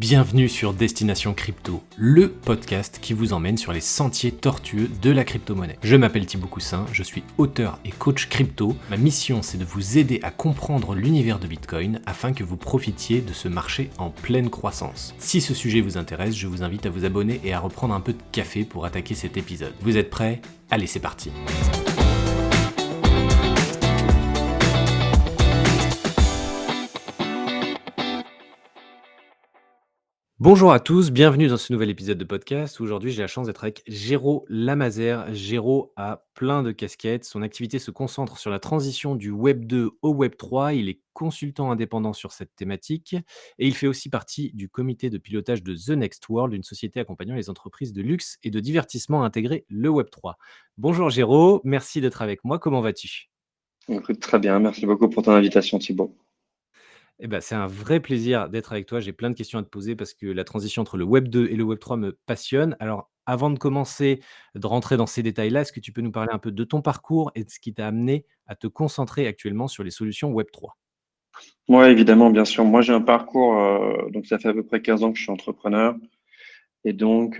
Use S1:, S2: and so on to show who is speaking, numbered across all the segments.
S1: Bienvenue sur Destination Crypto, le podcast qui vous emmène sur les sentiers tortueux de la crypto-monnaie. Je m'appelle Thibaut Coussin, je suis auteur et coach crypto. Ma mission, c'est de vous aider à comprendre l'univers de Bitcoin afin que vous profitiez de ce marché en pleine croissance. Si ce sujet vous intéresse, je vous invite à vous abonner et à reprendre un peu de café pour attaquer cet épisode. Vous êtes prêts ? Allez, c'est parti. Bonjour à tous, bienvenue dans ce nouvel épisode de podcast. Aujourd'hui, j'ai la chance d'être avec Géraud Lamazère. Géraud a plein de casquettes. Son activité se concentre sur la transition du Web 2 au Web 3. Il est consultant indépendant sur cette thématique et il fait aussi partie du comité de pilotage de The Next World, une société accompagnant les entreprises de luxe et de divertissement à intégrer le Web 3. Bonjour Géraud, merci d'être avec moi. Comment vas-tu ?
S2: Écoute, très bien, merci beaucoup pour ton invitation, Thibaut.
S1: Eh ben, c'est un vrai plaisir d'être avec toi. J'ai plein de questions à te poser parce que la transition entre le Web 2 et le Web 3 me passionne. Alors, avant de commencer, de rentrer dans ces détails-là, est-ce que tu peux nous parler un peu de ton parcours et de ce qui t'a amené à te concentrer actuellement sur les solutions Web 3?
S2: Moi, évidemment, bien sûr. Moi, j'ai un parcours, donc ça fait à peu près 15 ans que je suis entrepreneur. Et donc,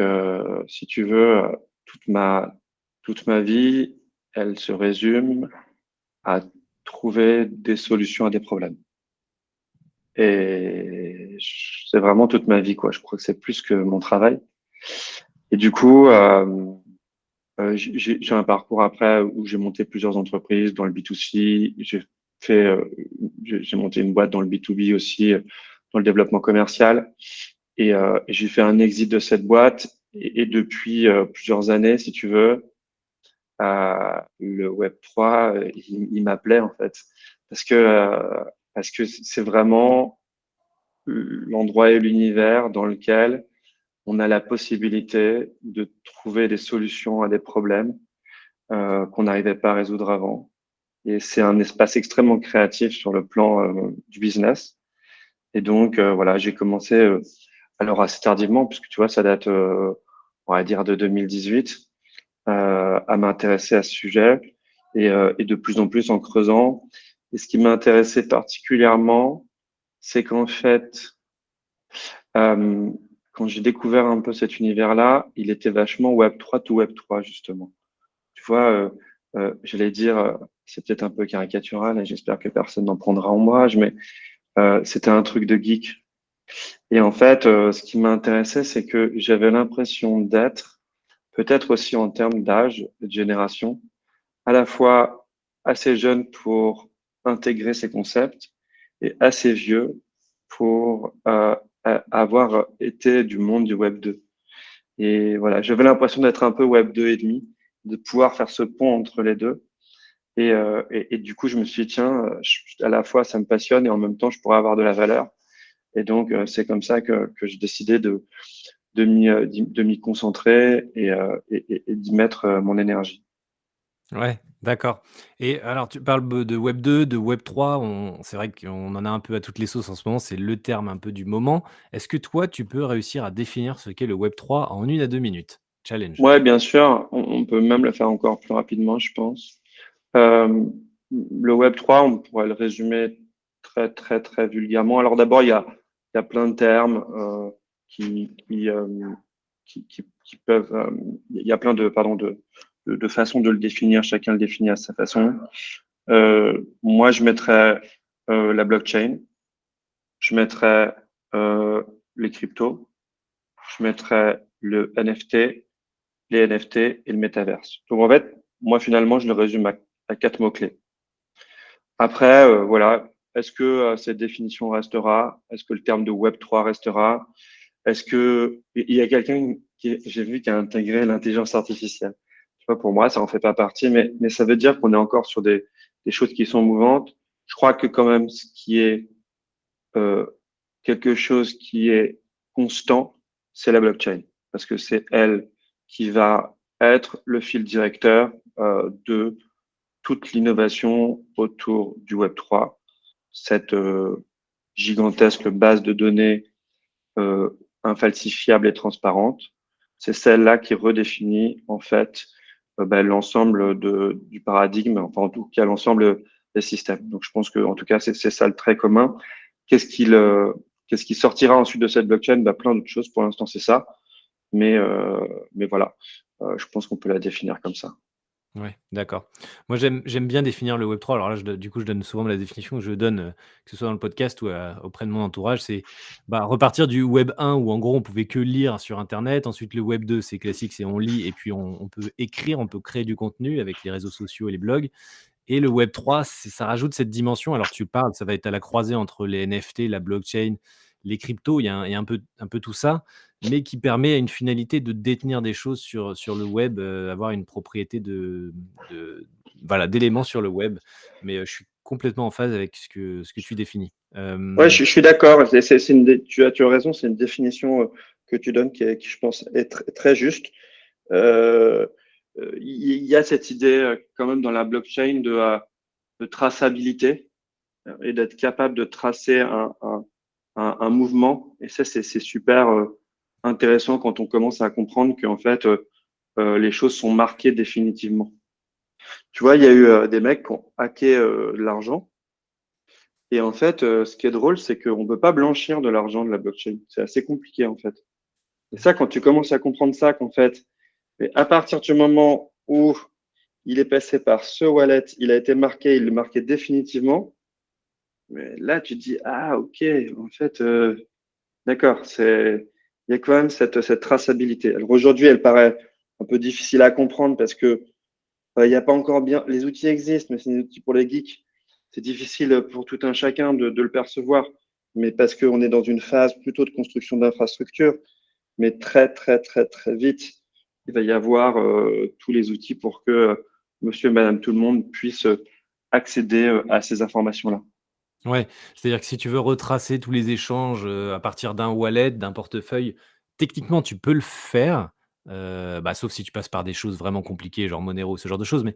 S2: si tu veux, toute ma vie, elle se résume à trouver des solutions à des problèmes. Et c'est vraiment toute ma vie, quoi. Je crois que c'est plus que mon travail. Et du coup, j'ai un parcours après où j'ai monté plusieurs entreprises dans le B2C. Fait, euh, j'ai monté une boîte dans le B2B aussi, dans le développement commercial. Et j'ai fait un exit de cette boîte. Et depuis plusieurs années, si tu veux, le Web3, il m'appelait en fait. Parce que, euh, parce que c'est vraiment l'endroit et l'univers dans lequel on a la possibilité de trouver des solutions à des problèmes qu'on n'arrivait pas à résoudre avant. Et c'est un espace extrêmement créatif sur le plan du business. Et donc, voilà, j'ai commencé, alors assez tardivement, puisque tu vois, ça date, on va dire, de 2018, à m'intéresser à ce sujet et de plus en plus en creusant. Et ce qui m'intéressait particulièrement, c'est qu'en fait, euh, quand j'ai découvert un peu cet univers-là, il était vachement Web3 to Web3, justement. Tu vois, j'allais dire, c'est peut-être un peu caricatural et j'espère que personne n'en prendra en ombrage, mais c'était un truc de geek. Et en fait, ce qui m'intéressait, c'est que j'avais l'impression d'être, peut-être aussi en termes d'âge, de génération, à la fois assez jeune pour intégrer ces concepts et assez vieux pour avoir été du monde du Web 2. Et voilà, j'avais l'impression d'être un peu Web 2 et demi, de pouvoir faire ce pont entre les deux. Et du coup, je me suis dit, tiens, à la fois, ça me passionne et en même temps, je pourrais avoir de la valeur. Et donc, c'est comme ça que j'ai décidé de m'y concentrer et d'y mettre mon énergie.
S1: Ouais, d'accord. Et alors, tu parles de Web 2, de Web 3. C'est vrai qu'on en a un peu à toutes les sauces en ce moment. C'est le terme un peu du moment. Est-ce que toi, tu peux réussir à définir ce qu'est le Web 3 en 1 à 2 minutes? Challenge.
S2: Ouais, bien sûr, on peut même le faire encore plus rapidement, je pense. Euh, le Web 3, on pourrait le résumer très, très, très vulgairement. Alors d'abord, il y a plein de termes qui, qui, euh, qui peuvent... il y a plein de, pardon, de façons de le définir. Chacun le définit à sa façon. Moi, je mettrais la blockchain, je mettrais euh, les cryptos, je mettrais le NFT, les NFT et le métaverse. Donc en fait, moi finalement, je le résume à quatre mots-clés. Après, voilà, est-ce que cette définition restera? Est-ce que le terme de Web3 restera? Est-ce que il y a quelqu'un j'ai vu qui a intégré l'intelligence artificielle? Tu vois, pour moi, ça en fait pas partie, mais ça veut dire qu'on est encore sur des choses qui sont mouvantes. Je crois que quand même, ce qui est euh, quelque chose qui est constant, c'est la blockchain, parce que c'est elle qui va être le fil directeur de toute l'innovation autour du Web3, cette gigantesque base de données euh, infalsifiable et transparente. C'est celle-là qui redéfinit en fait l'ensemble du paradigme, enfin en tout cas l'ensemble des systèmes. Donc je pense que en tout cas c'est ça le trait commun. Qu'est-ce qu'il Qu'est-ce qui sortira ensuite de cette blockchain? Bah, plein d'autres choses. Pour l'instant, c'est ça. Mais voilà, je pense qu'on peut la définir comme ça.
S1: Ouais, d'accord. Moi, j'aime bien définir le Web3. Alors là, du coup, je donne souvent la définition que je donne, que ce soit dans le podcast ou auprès de mon entourage, c'est, bah, repartir du Web 1 où en gros on pouvait que lire sur internet. Ensuite, le Web 2, c'est classique, c'est on lit et puis on peut écrire, on peut créer du contenu avec les réseaux sociaux et les blogs. Et le Web 3, ça rajoute cette dimension. Alors tu parles, ça va être à la croisée entre les NFT, la blockchain, les cryptos, il y a un peu tout ça, mais qui permet à une finalité de détenir des choses sur le web, avoir une propriété de voilà, d'éléments sur le web. Mais, je suis complètement en phase avec ce que tu définis.
S2: Ouais, je suis d'accord. Tu as raison, c'est une définition que tu donnes qui, je pense, est très juste. Euh, il y a cette idée quand même dans la blockchain de traçabilité et d'être capable de tracer un mouvement. Et ça, c'est super intéressant quand on commence à comprendre qu'en fait, les choses sont marquées définitivement. Tu vois, il y a eu des mecs qui ont hacké de l'argent. Et en fait, ce qui est drôle, c'est qu'on ne peut pas blanchir de l'argent de la blockchain. C'est assez compliqué, en fait. Et ça, quand tu commences à comprendre ça, qu'en fait, mais à partir du moment où il est passé par ce wallet, il a été marqué, il est marqué définitivement, mais là, tu te dis, ah, ok, en fait, d'accord, il y a quand même cette traçabilité. Alors aujourd'hui, elle paraît un peu difficile à comprendre parce que il n'y a pas encore bien, les outils existent, mais c'est des outils pour les geeks. C'est difficile pour tout un chacun de le percevoir, mais parce qu'on est dans une phase plutôt de construction d'infrastructures, mais très, très, très, très vite, il va y avoir tous les outils pour que monsieur et madame tout le monde puisse accéder à ces informations-là.
S1: Ouais, c'est-à-dire que si tu veux retracer tous les échanges, à partir d'un wallet, d'un portefeuille, techniquement tu peux le faire, bah, sauf si tu passes par des choses vraiment compliquées, genre Monero, ce genre de choses, mais,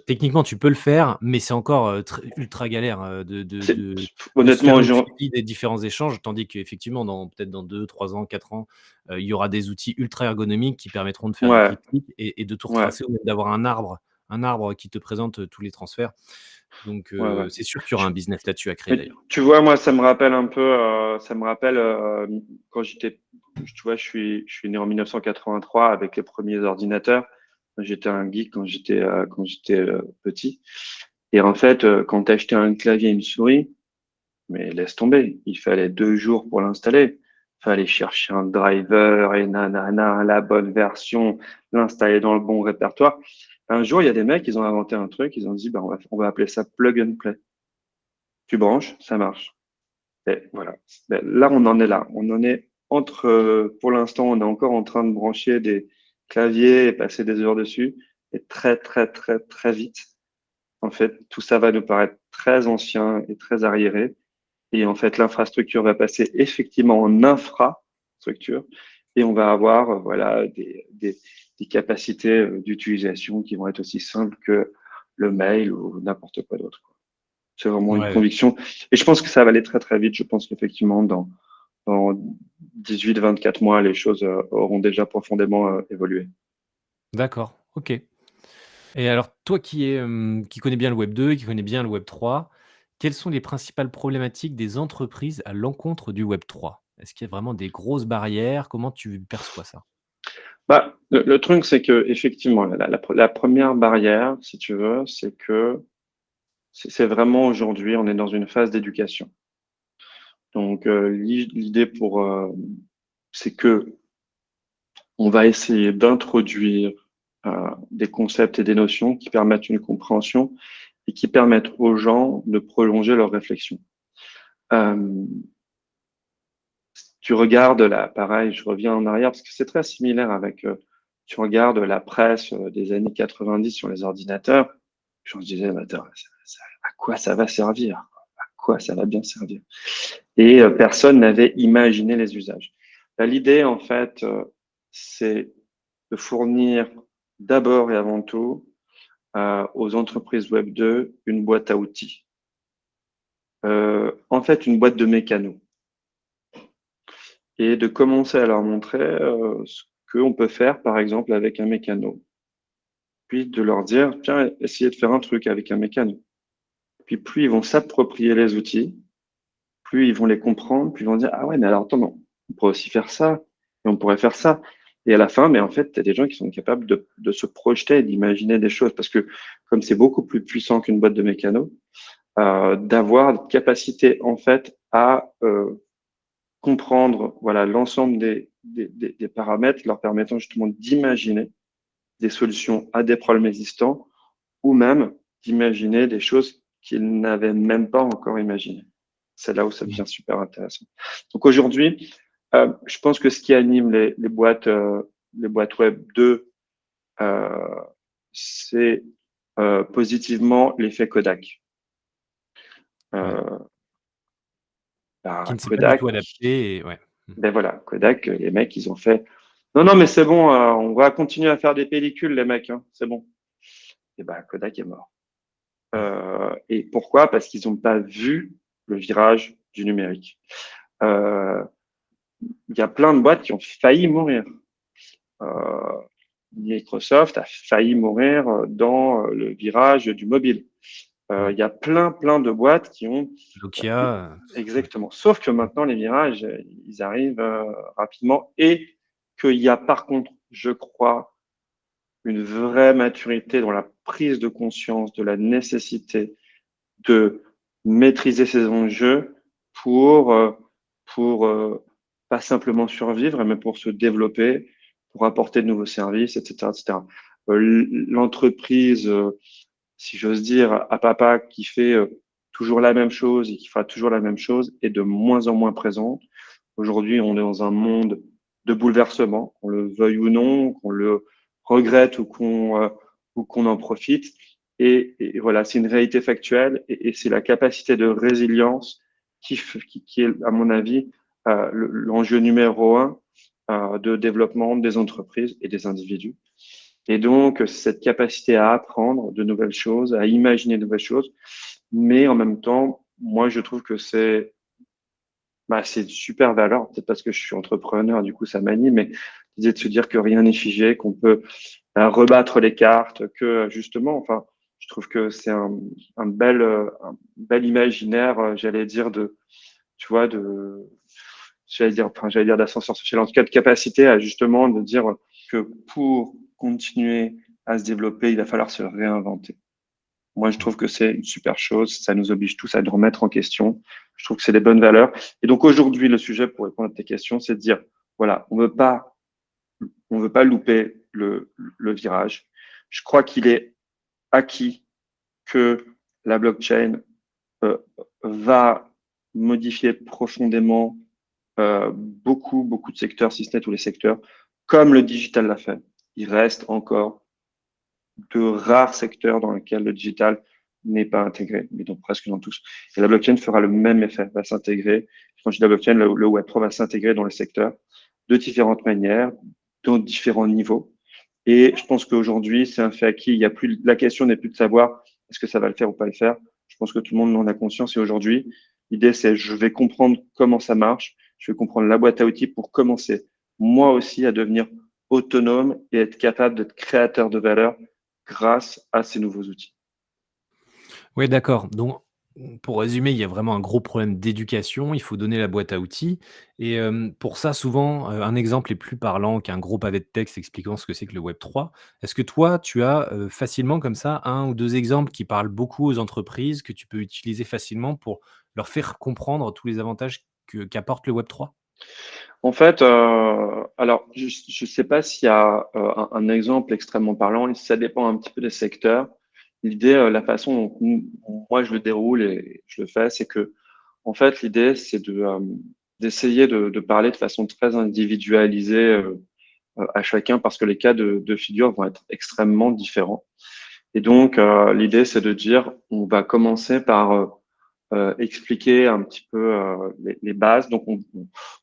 S1: techniquement tu peux le faire, mais c'est encore, très ultra galère,
S2: C'est,
S1: de se faire
S2: honnêtement,
S1: le suivi des différents échanges. Tandis qu'effectivement peut-être dans 2, 3 ans, 4 ans, il y aura des outils ultra ergonomiques qui permettront de faire du
S2: ouais,
S1: clic-clic et de tout
S2: ouais,
S1: retracer ou même d'avoir un arbre qui te présente, tous les transferts. Donc,
S2: ouais, ouais.
S1: c'est sûr qu'il y aura un business là-dessus à créer
S2: Mais
S1: d'ailleurs.
S2: tu vois, moi, ça me rappelle un peu, ça me rappelle quand tu vois, je suis né en 1983 avec les premiers ordinateurs. J'étais un geek quand j'étais petit. Et en fait, quand tu achetais un clavier et une souris, mais laisse tomber, il fallait 2 jours pour l'installer. Fallait chercher un driver et nanana, la bonne version, l'installer dans le bon répertoire. Un jour, il y a des mecs, ils ont inventé un truc, ils ont dit, bah, on va appeler ça plug and play. Tu branches, ça marche. Et voilà. Ben, là, on en est là. On en est entre, pour l'instant, on est encore en train de brancher des claviers et passer des heures dessus. Et très, très, très, très vite, en fait, tout ça va nous paraître très ancien et très arriéré. Et en fait, l'infrastructure va passer effectivement en infrastructure et on va avoir, voilà, des capacités d'utilisation qui vont être aussi simples que le mail ou n'importe quoi d'autre. C'est vraiment une
S1: Ouais,
S2: conviction. Et je pense que ça va aller très, très vite. Je pense qu'effectivement, dans 18, 24 mois, les choses auront déjà profondément évolué.
S1: d'accord, OK. Et alors toi qui connais bien le Web 2, qui connais bien le Web 3, quelles sont les principales problématiques des entreprises à l'encontre du Web 3? Est-ce qu'il y a vraiment des grosses barrières? Comment tu perçois ça?
S2: Bah, le truc, c'est que effectivement, la première barrière, si tu veux, c'est que c'est vraiment aujourd'hui, on est dans une phase d'éducation. Donc, l'idée c'est que on va essayer d'introduire des concepts et des notions qui permettent une compréhension et qui permettent aux gens de prolonger leur réflexion. Euh, Tu regardes là, pareil, je reviens en arrière parce que c'est très similaire avec, tu regardes la presse des années 90 sur les ordinateurs, je me disais, mais attends, à quoi ça va servir? À quoi ça va bien servir? Et personne n'avait imaginé les usages. Là, l'idée, en fait, c'est de fournir d'abord et avant tout aux entreprises Web 2 une boîte à outils. En fait, une boîte de mécano et de commencer à leur montrer ce qu'on peut faire, par exemple, avec un mécano. Puis de leur dire, tiens, essayez de faire un truc avec un mécano. Puis plus ils vont s'approprier les outils, plus ils vont les comprendre, plus ils vont dire, ah ouais, mais alors attends, non, on pourrait aussi faire ça, et on pourrait faire ça. Et à la fin, mais en fait, tu as des gens qui sont capables de se projeter et d'imaginer des choses parce que comme c'est beaucoup plus puissant qu'une boîte de mécano, d'avoir la capacité en fait à comprendre voilà l'ensemble des paramètres leur permettant justement d'imaginer des solutions à des problèmes existants ou même d'imaginer des choses qu'ils n'avaient même pas encore imaginées. C'est là où ça devient super intéressant. Donc aujourd'hui, je pense que ce qui anime les boîtes web 2, euh, c'est positivement l'effet Kodak.
S1: Ouais.
S2: Euh,
S1: Qui
S2: bah,
S1: ne s'est pas du
S2: Kodak,
S1: tout adapté et ouais.
S2: ben voilà, Kodak, les mecs, ils ont fait. Non, non, mais c'est bon, on va continuer à faire des pellicules, les mecs, hein, c'est bon. Et ben Kodak est mort. Et pourquoi? Parce qu'ils n'ont pas vu le virage du numérique. Euh, Il y a plein de boîtes qui ont failli mourir. Euh, Microsoft a failli mourir dans le virage du mobile.
S1: Mmh.
S2: Il y a plein de boîtes qui ont
S1: Nokia,
S2: exactement. Sauf que maintenant, les virages, ils arrivent rapidement et qu'il y a par contre, je crois, une vraie maturité dans la prise de conscience de la nécessité de maîtriser ces enjeux pour, euh, pour pas simplement survivre, mais pour se développer, pour apporter de nouveaux services, etc., etc. L'entreprise, si j'ose dire, à papa qui fait toujours la même chose et qui fera toujours la même chose est de moins en moins présente. Aujourd'hui, on est dans un monde de bouleversement, qu'on le veuille ou non, qu'on le regrette ou qu'on en profite. Et voilà, c'est une réalité factuelle et c'est la capacité de résilience qui est, à mon avis, l'enjeu numéro un de développement des entreprises et des individus. Et donc, cette capacité à apprendre de nouvelles choses, à imaginer de nouvelles choses, mais en même temps, moi, je trouve que c'est une super valeur, peut-être parce que je suis entrepreneur, du coup, ça m'anime, mais l'idée de se dire que rien n'est figé, qu'on peut rebattre les cartes, que justement, enfin, je trouve que c'est un bel imaginaire, j'allais dire, tu vois, j'allais dire d'ascenseur social, en tout cas de capacité à justement de dire que pour continuer à se développer, il va falloir se réinventer. Moi, je trouve que c'est une super chose. Ça nous oblige tous à nous remettre en question. Je trouve que c'est des bonnes valeurs. Et donc aujourd'hui, le sujet pour répondre à tes questions, c'est de dire, voilà, on veut pas louper le virage. Je crois qu'il est acquis que la blockchain euh, va modifier profondément beaucoup de secteurs, si ce n'est tous les secteurs, comme le digital l'a fait. Il reste encore de rares secteurs dans lesquels le digital n'est pas intégré, mais donc presque dans tous. Et la blockchain fera le même effet, va s'intégrer. Quand je dis la blockchain, le Web3 va s'intégrer dans les secteurs de différentes manières, dans différents niveaux. Et je pense qu'aujourd'hui, c'est un fait acquis. Il y a plus, la question n'est plus de savoir est-ce que ça va le faire ou pas le faire. Je pense que tout le monde en a conscience. Et aujourd'hui, l'idée, c'est je vais comprendre comment ça marche. Je vais comprendre la boîte à outils pour commencer, moi aussi, à devenir autonome et être capable d'être créateur de valeur grâce à ces nouveaux outils.
S1: Ouais, d'accord. Donc, pour résumer, il y a vraiment un gros problème d'éducation. Il faut donner la boîte à outils et pour ça, souvent, un exemple est plus parlant qu'un gros pavé de texte expliquant ce que c'est que le Web3. Est-ce que toi, tu as, facilement comme ça un ou 2 exemples qui parlent beaucoup aux entreprises, que tu peux utiliser facilement pour leur faire comprendre tous les avantages qu'apporte le Web3?
S2: En fait, alors je ne sais pas s'il y a un exemple extrêmement parlant. Ça dépend un petit peu des secteurs. L'idée, la façon dont moi je le déroule et je le fais, c'est que en fait l'idée c'est d'essayer de parler de façon très individualisée à chacun parce que les cas de figure vont être extrêmement différents. Et donc l'idée c'est de dire on va commencer par expliquer un petit peu les bases. Donc,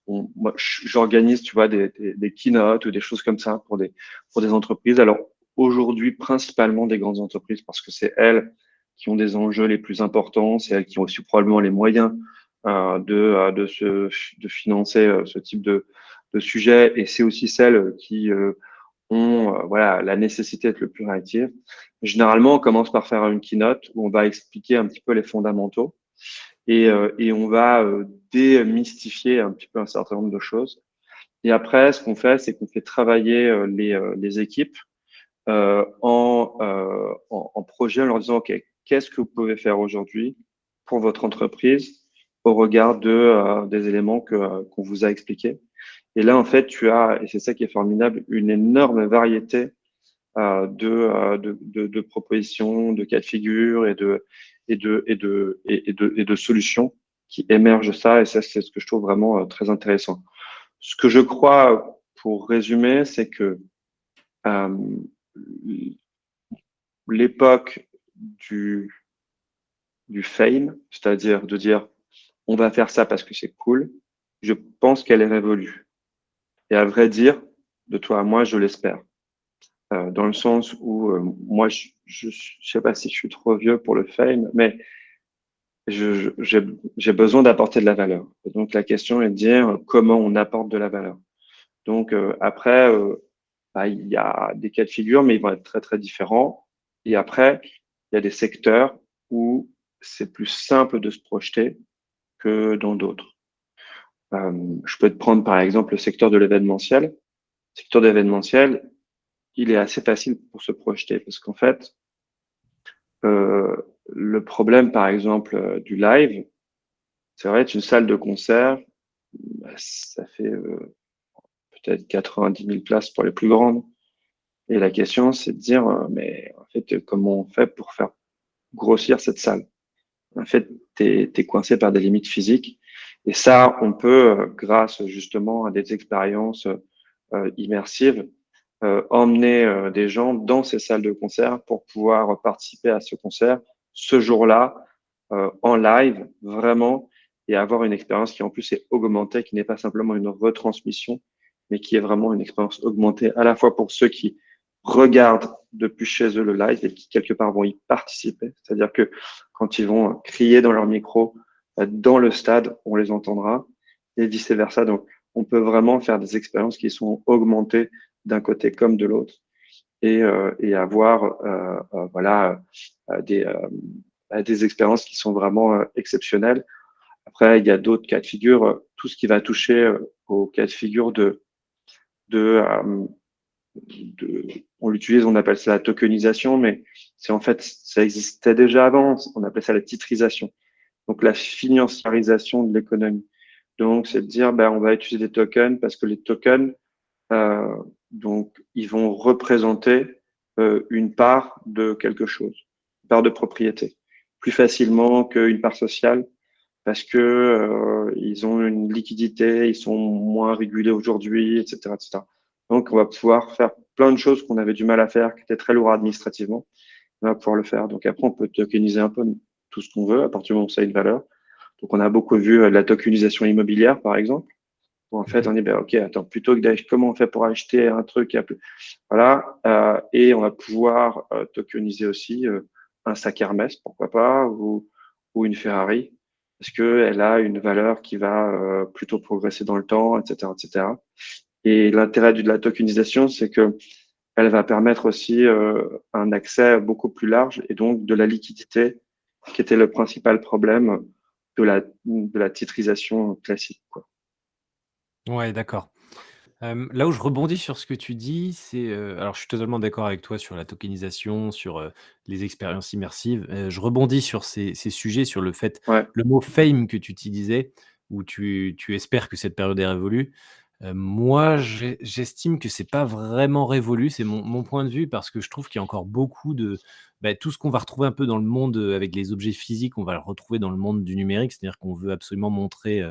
S2: moi, j'organise, tu vois, des keynotes ou des choses comme ça pour des entreprises. Alors, aujourd'hui, principalement des grandes entreprises parce que c'est elles qui ont des enjeux les plus importants, c'est elles qui ont aussi probablement les moyens de financer ce type de sujet et c'est aussi celles qui ont voilà, la nécessité d'être le plus réactives. Généralement, on commence par faire une keynote où on va expliquer un petit peu les fondamentaux. et on va démystifier un petit peu un certain nombre de choses. Et après, ce qu'on fait, c'est qu'on fait travailler les équipes en projet en leur disant, OK, qu'est-ce que vous pouvez faire aujourd'hui pour votre entreprise au regard des éléments qu'on vous a expliqués. Et là, en fait, tu as, et c'est ça qui est formidable, une énorme variété de propositions, de cas de figure et de solutions qui émergent de ça. Et ça, c'est ce que je trouve vraiment très intéressant. Ce que je crois, pour résumer, c'est que euh, l'époque du, du fame, c'est-à-dire de dire on va faire ça parce que c'est cool, je pense qu'elle est révolue. Et à vrai dire, de toi à moi, je l'espère. Dans le sens où moi, je sais pas si je suis trop vieux pour le fame, mais j'ai besoin d'apporter de la valeur. Et donc la question est de dire comment on apporte de la valeur. Donc après, bah, il y a des cas de figure, mais ils vont être très très différents. Et après, il y a des secteurs où c'est plus simple de se projeter que dans d'autres. Je peux te prendre par exemple le secteur de l'événementiel. Le secteur de l'événementiel, il est assez facile pour se projeter parce qu'en fait, euh, le problème par exemple du live, c'est vrai, une salle de concert, bah, ça fait peut-être 90 000 places pour les plus grandes. Et la question, c'est de dire, mais en fait, comment on fait pour faire grossir cette salle? En fait, t'es coincé par des limites physiques. Et ça, on peut, grâce justement à des expériences immersives, emmener des gens dans ces salles de concert pour pouvoir participer à ce concert ce jour-là, en live, vraiment, et avoir une expérience qui en plus est augmentée, qui n'est pas simplement une retransmission, mais qui est vraiment une expérience augmentée à la fois pour ceux qui regardent depuis chez eux le live et qui quelque part vont y participer. C'est-à-dire que quand ils vont crier dans leur micro dans le stade, on les entendra et vice-versa. Donc, on peut vraiment faire des expériences qui sont augmentées d'un côté comme de l'autre et avoir voilà des expériences qui sont vraiment exceptionnelles. Après, il y a d'autres cas de figure, tout ce qui va toucher au cas de figure de, euh, on l'utilise, on appelle ça la tokenisation, mais c'est en fait, ça existait déjà avant, on appelait ça la titrisation. Donc la financiarisation de l'économie. Donc c'est de dire, ben, on va utiliser des tokens parce que les tokens, euh, donc ils vont représenter une part de quelque chose, une part de propriété, plus facilement qu'une part sociale parce que ils ont une liquidité, ils sont moins régulés aujourd'hui, etc., etc. Donc, on va pouvoir faire plein de choses qu'on avait du mal à faire, qui étaient très lourds administrativement. On va pouvoir le faire. Donc, après, on peut tokeniser un peu tout ce qu'on veut à partir du moment où ça a une valeur. Donc, on a beaucoup vu la tokenisation immobilière, par exemple. Où en fait,
S1: Mmh.
S2: on dit, ben, OK, attends, plutôt que d'acheter, comment on fait pour acheter un truc, voilà, et on va pouvoir tokeniser aussi un sac Hermès, pourquoi pas, ou une Ferrari, parce qu'elle a une valeur qui va plutôt progresser dans le temps, etc., etc. Et l'intérêt de la tokenisation, c'est que elle va permettre aussi un accès beaucoup plus large et donc de la liquidité, qui était le principal problème de la titrisation classique, quoi.
S1: Ouais, d'accord. Là où je rebondis sur ce que tu dis, c'est, alors je suis totalement d'accord avec toi sur la tokenisation, sur, les expériences immersives. Je rebondis sur ces sujets, sur le fait
S2: Ouais,
S1: le mot «fame» que tu utilisais, où tu espères que cette période est révolue. Moi, j'estime que c'est pas vraiment révolu, c'est mon point de vue parce que je trouve qu'il y a encore beaucoup de tout ce qu'on va retrouver un peu dans le monde, avec les objets physiques, on va le retrouver dans le monde du numérique. C'est-à-dire qu'on veut absolument montrer,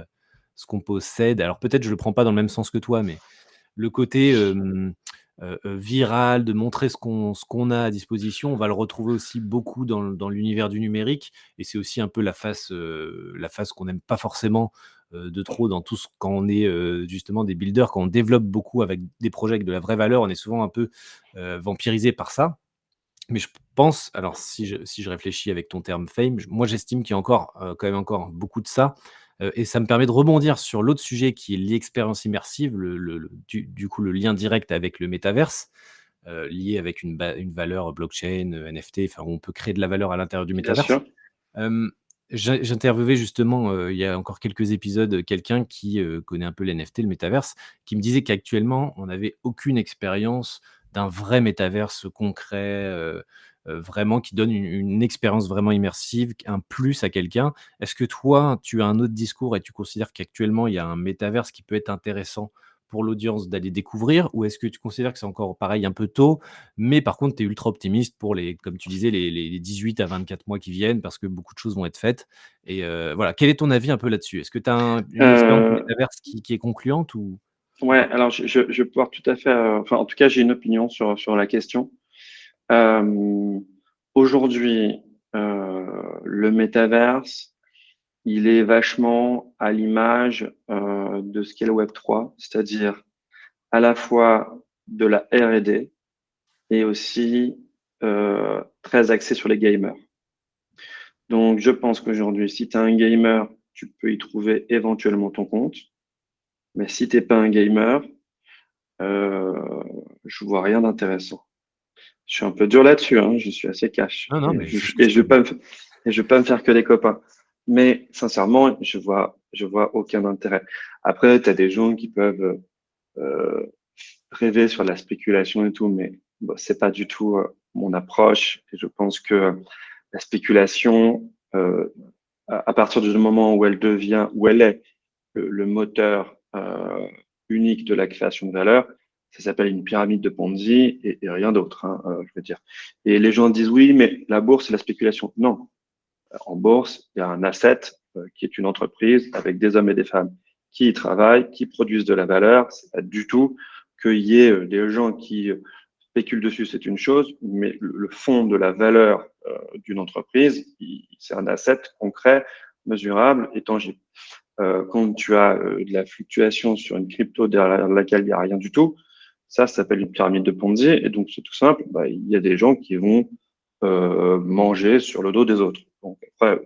S1: ce qu'on possède. Alors peut-être je le prends pas dans le même sens que toi, mais le côté, viral, de montrer ce qu'on a à disposition, on va le retrouver aussi beaucoup dans l'univers du numérique et c'est aussi un peu la face qu'on n'aime pas forcément, de trop dans tout ce quand on est, justement des builders, quand on développe beaucoup avec des projets avec de la vraie valeur, on est souvent un peu, vampirisé par ça. Mais je pense alors si je réfléchis avec ton terme fame, moi j'estime qu'il y a encore, quand même encore beaucoup de ça, et ça me permet de rebondir sur l'autre sujet qui est l'expérience immersive, du coup le lien direct avec le métaverse, lié avec une valeur blockchain, NFT, enfin où on peut créer de la valeur à l'intérieur du
S2: bien
S1: métaverse.
S2: sûr.
S1: Hem, J'interviewais justement, il y a encore quelques épisodes, quelqu'un qui, connaît un peu les NFT, le métaverse, qui me disait qu'actuellement, on n'avait aucune expérience d'un vrai métaverse concret, vraiment qui donne une expérience vraiment immersive, un plus à quelqu'un. Est-ce que toi, tu as un autre discours et tu considères qu'actuellement, il y a un métaverse qui peut être intéressant pour l'audience d'aller découvrir? Ou est-ce que tu considères que c'est encore pareil, un peu tôt, mais par contre, tu es ultra optimiste pour les comme tu disais, les 18 à 24 mois qui viennent parce que beaucoup de choses vont être faites et voilà. Quel est ton avis un peu là-dessus? Est-ce que tu as une expérience de
S2: Euh,
S1: métaverse qui est concluante ou
S2: ouais,
S1: pas?
S2: alors je vais pouvoir tout à fait, enfin en tout cas j'ai une opinion sur la question. Euh, Aujourd'hui, le métaverse, il est vachement à l'image de ce qu'est le Web3, c'est-à-dire à la fois de la R&D et aussi très axé sur les gamers. Donc, je pense qu'aujourd'hui, si tu es un gamer, tu peux y trouver éventuellement ton compte. Mais si t'es pas un gamer, euh, je vois rien d'intéressant. Je suis un peu dur là-dessus, hein, je suis assez cash.
S1: Non, non,
S2: Et
S1: mais c'est ce que
S2: et
S1: je
S2: je vais
S1: peux
S2: pas et je vais pas me faire que des copains. Mais sincèrement, je vois aucun intérêt. Après, tu as des gens qui peuvent euh, rêver sur la spéculation et tout, mais bon, c'est pas du tout mon approche. Et je pense que la spéculation, à partir du moment où elle devient, où elle est le moteur unique de la création de valeur, ça s'appelle une pyramide de Ponzi et rien d'autre, hein, je veux dire. Et les gens disent oui, mais la bourse, c'est la spéculation. Non, en bourse, il y a un asset qui est une entreprise avec des hommes et des femmes qui y travaillent, qui produisent de la valeur. C'est pas du tout qu'il y ait des gens qui spéculent dessus, c'est une chose, mais le fond de la valeur d'une entreprise, c'est un asset concret, mesurable et tangible. Quand tu as de la fluctuation sur une crypto derrière laquelle il n'y a rien du tout, ça s'appelle une pyramide de Ponzi. Et donc, c'est tout simple. Bah, il y a des gens qui vont manger sur le dos des autres. Donc, après,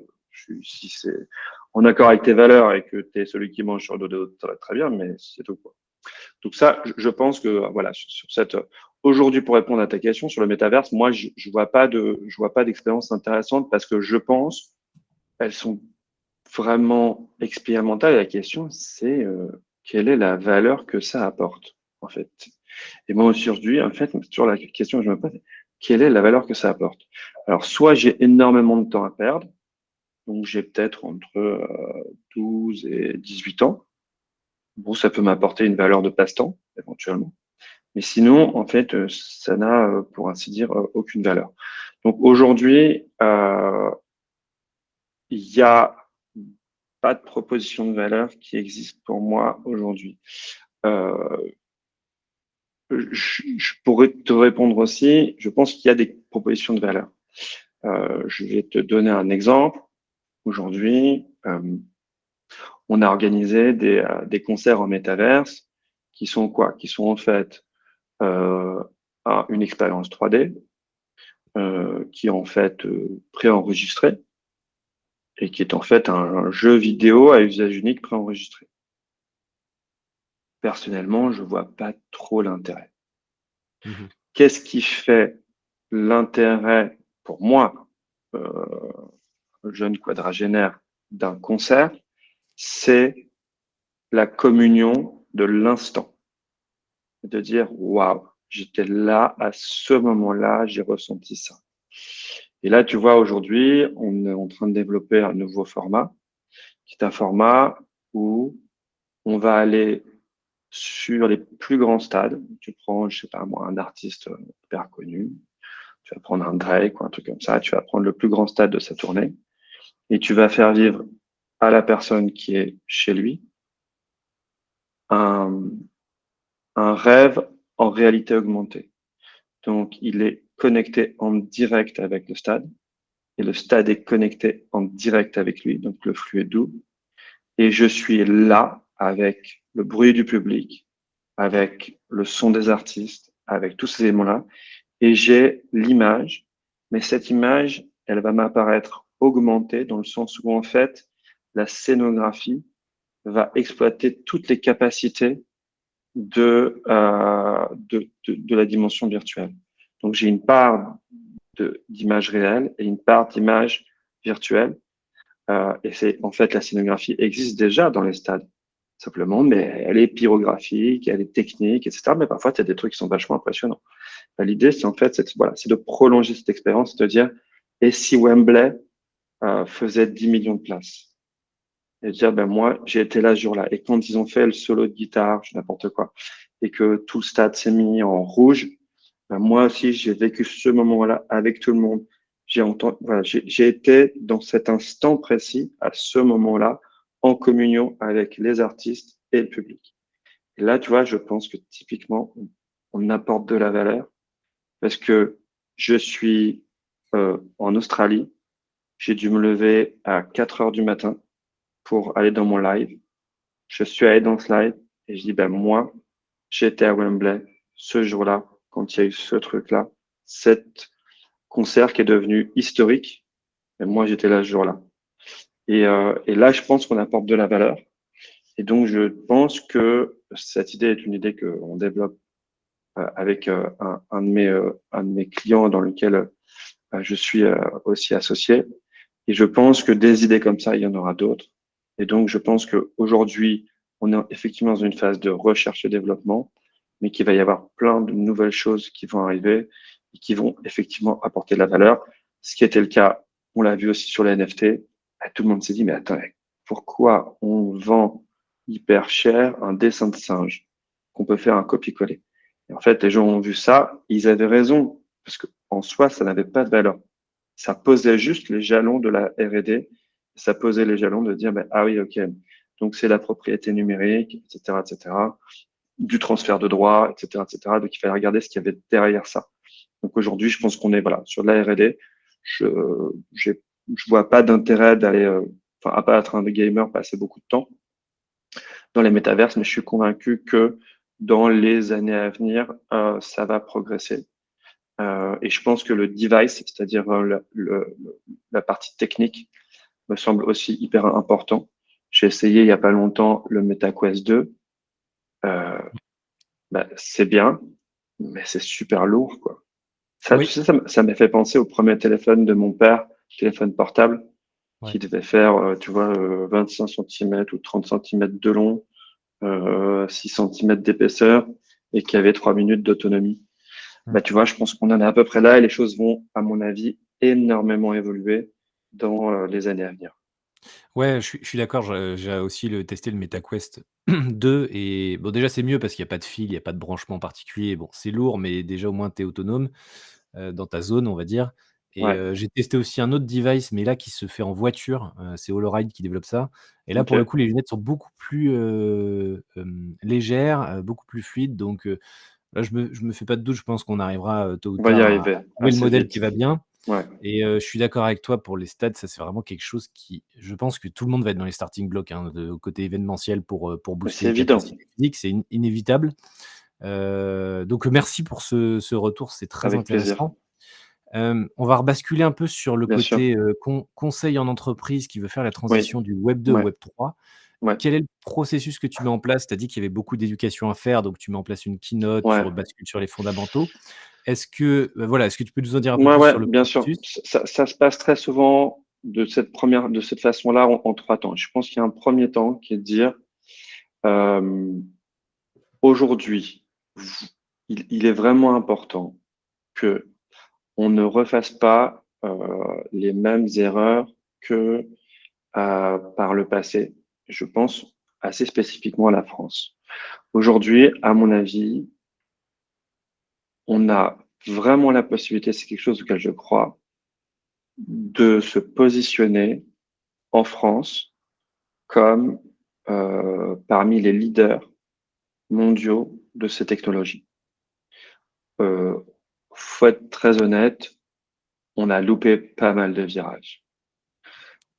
S2: si c'est en accord avec tes valeurs et que tu es celui qui mange sur le dos des autres, ça va très bien, mais c'est tout, quoi. Donc ça, je pense que voilà, sur cette aujourd'hui pour répondre à ta question sur le métaverse, moi je vois pas d'expérience intéressante parce que je pense elles sont vraiment expérimentales. Et la question c'est quelle est la valeur que ça apporte en fait. Et moi aujourd'hui en fait sur la question que je me pose, quelle est la valeur que ça apporte? Alors soit j'ai énormément de temps à perdre, donc j'ai peut-être entre 12 et 18 ans. Bon, ça peut m'apporter une valeur de passe-temps éventuellement. Mais sinon, en fait, ça n'a, pour ainsi dire, aucune valeur. Donc aujourd'hui, il n'y a pas de proposition de valeur qui existe pour moi aujourd'hui. Euh, je pourrais te répondre aussi, je pense qu'il y a des propositions de valeur. Je vais te donner un exemple. Aujourd'hui, on a organisé des concerts en métaverse qui sont quoi? Qui sont en fait euh, une expérience 3D qui est en fait préenregistré et qui est en fait un jeu vidéo à usage unique préenregistré. Personnellement, je vois pas trop l'intérêt.
S1: Mmh.
S2: Qu'est-ce qui fait l'intérêt pour moi, euh, jeune quadragénaire, d'un concert? C'est la communion de l'instant. De dire, waouh, j'étais là à ce moment-là, j'ai ressenti ça. Et là, tu vois, aujourd'hui, on est en train de développer un nouveau format, qui est un format où on va aller sur les plus grands stades. Tu prends, je sais pas moi, un artiste hyper connu, tu vas prendre un Drake ou un truc comme ça, tu vas prendre le plus grand stade de sa tournée et tu vas faire vivre à la personne qui est chez lui un, un rêve en réalité augmentée. Donc, il est connecté en direct avec le stade et le stade est connecté en direct avec lui. Donc, le flux est double. Et je suis là avec le bruit du public, avec le son des artistes, avec tous ces éléments-là. Et j'ai l'image, mais cette image, elle va m'apparaître augmentée dans le sens où, en fait, la scénographie va exploiter toutes les capacités de la dimension virtuelle. Donc, j'ai une part d'image réelle et une part d'image virtuelle Et c'est en fait la scénographie existe déjà dans les stades. Simplement, mais elle est pyrographique, elle est technique, etc. Mais parfois, il y a des trucs qui sont vachement impressionnants. L'idée, c'est en fait, voilà, c'est de prolonger cette expérience, de dire, et si Wembley faisait 10 millions de places? Et de dire, ben moi, j'ai été là ce jour-là. Et quand ils ont fait le solo de guitare, je n'importe quoi, et que tout le stade s'est mis en rouge, ben moi aussi, j'ai vécu ce moment-là avec tout le monde. Voilà, j'ai été dans cet instant précis, à ce moment-là, en communion avec les artistes et le public. Et là, tu vois, je pense que typiquement, on apporte de la valeur parce que je suis en Australie. J'ai dû me lever à 4 heures du matin pour aller dans mon live. Je suis allé dans ce live et je dis, ben moi, j'étais à Wembley ce jour-là, quand il y a eu ce truc-là, cet concert qui est devenu historique. Et moi, j'étais là ce jour-là. Et là, je pense qu'on apporte de la valeur. Et donc, je pense que cette idée est une idée qu'on développe avec un de mes clients dans lequel je suis aussi associé. Et je pense que des idées comme ça, il y en aura d'autres. Et donc, je pense qu'aujourd'hui, on est effectivement dans une phase de recherche et développement, mais qu'il va y avoir plein de nouvelles choses qui vont arriver et qui vont effectivement apporter de la valeur. Ce qui était le cas, on l'a vu aussi sur les NFT. Tout le monde s'est dit, mais attends, pourquoi on vend hyper cher un dessin de singe qu'on peut faire un copier-coller? Et en fait, les gens ont vu ça, ils avaient raison, parce que en soi, ça n'avait pas de valeur. Ça posait juste les jalons de la R&D. Ça posait les jalons de dire, ben, ah oui, ok, donc c'est la propriété numérique, etc., etc., du transfert de droits, etc., etc. Donc il fallait regarder ce qu'il y avait derrière ça. Donc aujourd'hui, je pense qu'on est voilà sur de la R&D. Je je vois pas d'intérêt d'aller, enfin à pas être un gamer, passer beaucoup de temps dans les métaverses, mais je suis convaincu que dans les années à venir, ça va progresser. Et je pense que le device, c'est-à-dire la partie technique, me semble aussi hyper important. J'ai essayé il y a pas longtemps le MetaQuest 2. Euh, c'est bien, mais c'est super lourd, quoi. Ça, tu
S1: Oui,
S2: sais, ça m'a fait penser au premier téléphone de mon père, téléphone portable, qui
S1: ouais.
S2: devait faire, tu vois, 25 centimètres ou 30 centimètres de long, 6 centimètres d'épaisseur et qui avait 3 minutes d'autonomie.
S1: Mmh.
S2: Bah, tu vois, je pense qu'on en est à peu près là et les choses vont, à mon avis, énormément évoluer dans les années à venir.
S1: Ouais, je suis d'accord, j'ai aussi testé le MetaQuest 2 et bon, déjà, c'est mieux parce qu'il y a pas de fil, il y a pas de branchement particulier. Bon, c'est lourd, mais déjà, au moins, tu es autonome, dans ta zone, on va dire et
S2: Ouais,
S1: j'ai testé aussi un autre device, mais là, qui se fait en voiture, c'est HoloRide qui développe ça et là,
S2: ok.
S1: pour le coup, les lunettes sont beaucoup plus, légères, beaucoup plus fluides donc là, je me fais pas de doute, je pense qu'on arrivera, tôt ou
S2: On va y
S1: tard à
S2: arriver
S1: trouver le
S2: assez
S1: modèle qui
S2: vite.
S1: va bien.
S2: Ouais,
S1: Et je suis d'accord avec toi pour les stades, ça c'est vraiment quelque chose qui je pense que tout le monde va être dans les starting blocks, hein, de côté événementiel pour
S2: mais
S1: booster
S2: c'est
S1: les
S2: évident,
S1: capacités physiques, c'est inévitable. Donc merci pour ce retour, c'est très
S2: avec plaisir.
S1: intéressant. On va rebasculer un peu sur le
S2: Bien sûr.
S1: côté, conseil en entreprise qui veut faire la
S2: Oui,
S1: transition du web 2 au
S2: ouais,
S1: web 3.
S2: ouais,
S1: Quel est le processus que tu mets en place? Tu as dit qu'il y avait beaucoup d'éducation à faire, donc tu mets en place une keynote, tu
S2: ouais.
S1: rebascules sur les fondamentaux. Est-ce que, voilà, est-ce que tu peux nous en dire un peu
S2: Ouais,
S1: plus
S2: ouais,
S1: sur le
S2: bien sûr.
S1: processus?
S2: Ça se passe très souvent de cette façon-là en trois temps. Je pense qu'il y a un premier temps qui est de dire, euh, aujourd'hui, il est vraiment important que on ne refasse pas les mêmes erreurs que par le passé. Je pense assez spécifiquement à la France. Aujourd'hui, à mon avis, on a vraiment la possibilité, c'est quelque chose auquel je crois, de se positionner en France comme parmi les leaders mondiaux de ces technologies. Euh, Faut être très honnête, on a loupé pas mal de virages.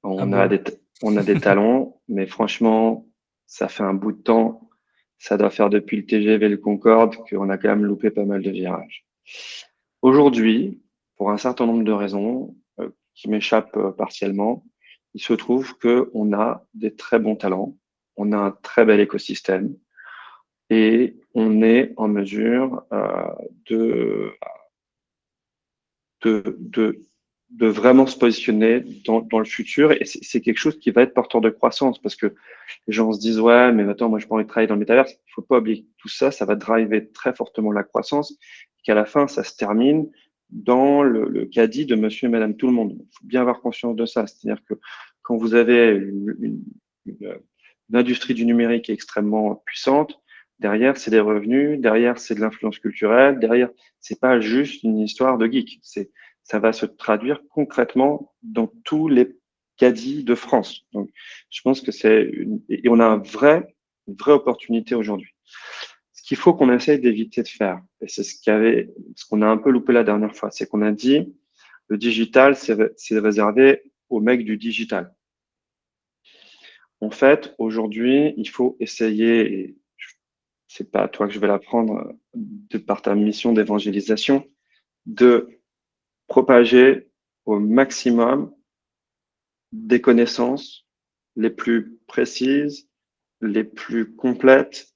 S1: Ah
S2: On a
S1: bon?
S2: on a des talents, mais franchement, ça fait un bout de temps. Ça doit faire depuis le TGV et le Concorde qu'on a quand même loupé pas mal de virages. Aujourd'hui, pour un certain nombre de raisons qui m'échappent partiellement, il se trouve qu'on a des très bons talents, on a un très bel écosystème et on est en mesure de de vraiment se positionner dans le futur. Et c'est quelque chose qui va être porteur de croissance parce que les gens se disent, ouais, mais attends, moi, je pas envie de travailler dans le métaverse. Il faut pas oublier que tout ça, ça va driver très fortement la croissance et qu'à la fin, ça se termine dans le caddie de monsieur et madame tout le monde. Il faut bien avoir conscience de ça. C'est-à-dire que quand vous avez une industrie du numérique extrêmement puissante, derrière, c'est des revenus, derrière, c'est de l'influence culturelle, derrière, c'est pas juste une histoire de geek. Ça va se traduire concrètement dans tous les caddies de France. Donc, je pense que et on a une vraie opportunité aujourd'hui. Ce qu'il faut qu'on essaye d'éviter de faire, et c'est ce qu'on a un peu loupé la dernière fois, c'est qu'on a dit, le digital, c'est réservé aux mecs du digital. En fait, aujourd'hui, il faut essayer, et c'est pas à toi que je vais l'apprendre de par ta mission d'évangélisation, de propager au maximum des connaissances les plus précises, les plus complètes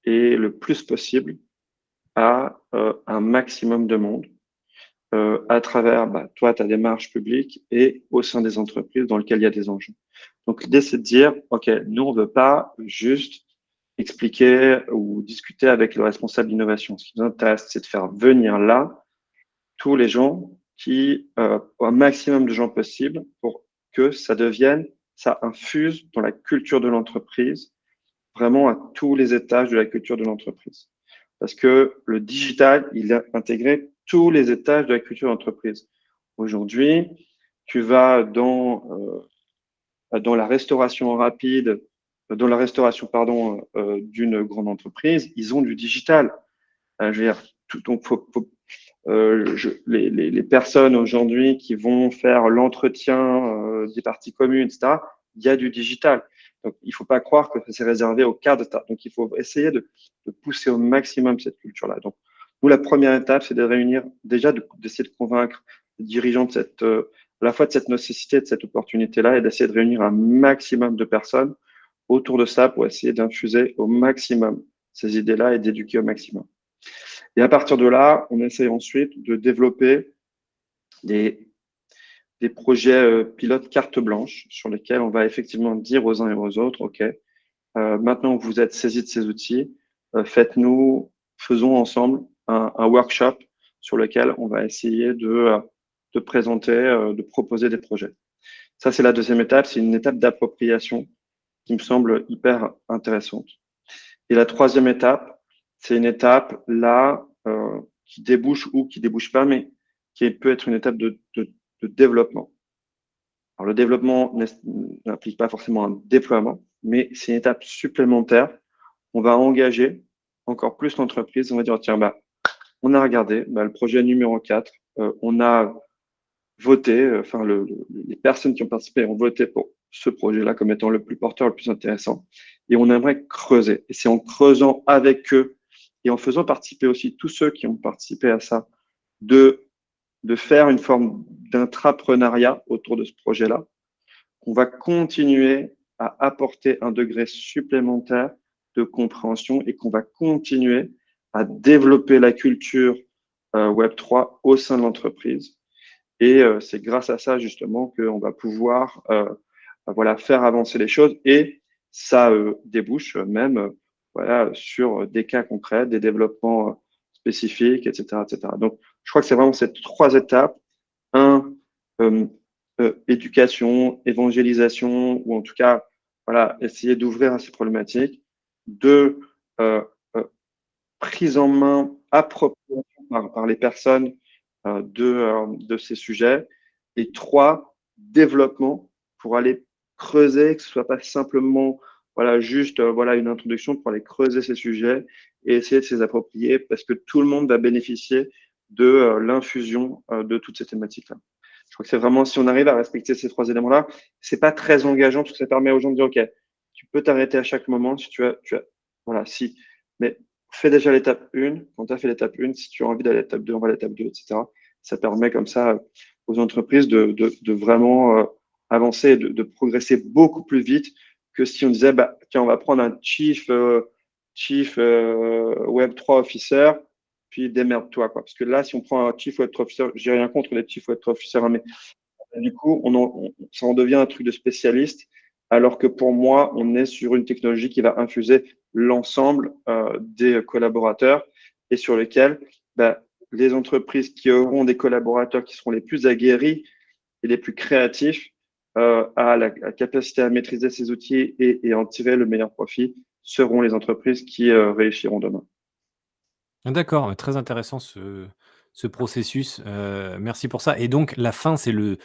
S2: et le plus possible à un maximum de monde à travers toi, ta démarche publique et au sein des entreprises dans lesquelles il y a des enjeux. Donc, l'idée, c'est de dire, OK, nous, on ne veut pas juste expliquer ou discuter avec le responsable d'innovation. Ce qui nous intéresse, c'est de faire venir là tous les gens au maximum de gens possible pour que ça devienne, ça infuse dans la culture de l'entreprise, vraiment à tous les étages de la culture de l'entreprise. Parce que le digital, il a intégré tous les étages de la culture d'entreprise. Aujourd'hui, tu vas dans la restauration rapide, dans la restauration, pardon, d'une grande entreprise, ils ont du digital. Je veux dire, donc, les personnes aujourd'hui qui vont faire l'entretien des parties communes, etc., il y a du digital. Donc, il ne faut pas croire que c'est réservé au cadre. Donc, il faut essayer de pousser au maximum cette culture-là. Donc, nous, la première étape, c'est de réunir, déjà, d'essayer de convaincre les dirigeants à la fois de cette nécessité, de cette opportunité-là, et d'essayer de réunir un maximum de personnes autour de ça pour essayer d'infuser au maximum ces idées-là et d'éduquer au maximum. Et à partir de là, on essaie ensuite de développer des, des projets pilotes carte blanche sur lesquels on va effectivement dire aux uns et aux autres, OK, maintenant que vous êtes saisis de ces outils, faisons ensemble un workshop sur lequel on va essayer de présenter, de proposer des projets. Ça, c'est la deuxième étape. C'est une étape d'appropriation qui me semble hyper intéressante. Et la troisième étape, c'est une étape là qui débouche ou qui débouche pas, mais qui peut être une étape de développement. Alors, le développement n'implique pas forcément un déploiement, mais c'est une étape supplémentaire. On va engager encore plus l'entreprise. On va dire, tiens, on a regardé le projet numéro 4, on a voté, les personnes qui ont participé ont voté pour ce projet-là comme étant le plus porteur, le plus intéressant. Et on aimerait creuser. Et c'est en creusant avec eux et en faisant participer aussi tous ceux qui ont participé à ça, de faire une forme d'intrapreneuriat autour de ce projet-là, qu'on va continuer à apporter un degré supplémentaire de compréhension et qu'on va continuer à développer la culture Web3 au sein de l'entreprise. Et c'est grâce à ça, justement, qu'on va pouvoir faire avancer les choses. Et ça débouche même sur des cas concrets, des développements spécifiques, etc., etc. Donc, je crois que c'est vraiment ces trois étapes. Un, euh, éducation, évangélisation, ou en tout cas, essayer d'ouvrir à ces problématiques. Deux, euh, euh, prise en main, appropriation par les personnes de ces sujets. Et trois, développement pour aller creuser, que ce soit pas simplement juste une introduction pour aller creuser ces sujets et essayer de s'y approprier parce que tout le monde va bénéficier de l'infusion de toutes ces thématiques-là. Je crois que c'est vraiment, si on arrive à respecter ces trois éléments-là, c'est pas très engageant parce que ça permet aux gens de dire, OK, tu peux t'arrêter à chaque moment si si, mais fais déjà l'étape 1. Quand tu as fait l'étape 1, si tu as envie d'aller à l'étape 2, on va à l'étape 2, etc. Ça permet comme ça aux entreprises de vraiment avancer et de progresser beaucoup plus vite que si on disait, tiens, on va prendre un chief Web3 officer, puis démerde-toi, quoi. Parce que là, si on prend un chief web officer, j'ai rien contre les chief web officers, hein, mais du coup, ça en devient un truc de spécialiste, alors que pour moi, on est sur une technologie qui va infuser l'ensemble des collaborateurs et sur lesquels bah, les entreprises qui auront des collaborateurs qui seront les plus aguerris et les plus créatifs à la capacité à maîtriser ces outils et en tirer le meilleur profit seront les entreprises qui réussiront demain.
S1: D'accord, très intéressant ce processus, merci pour ça et donc la fin, c'est le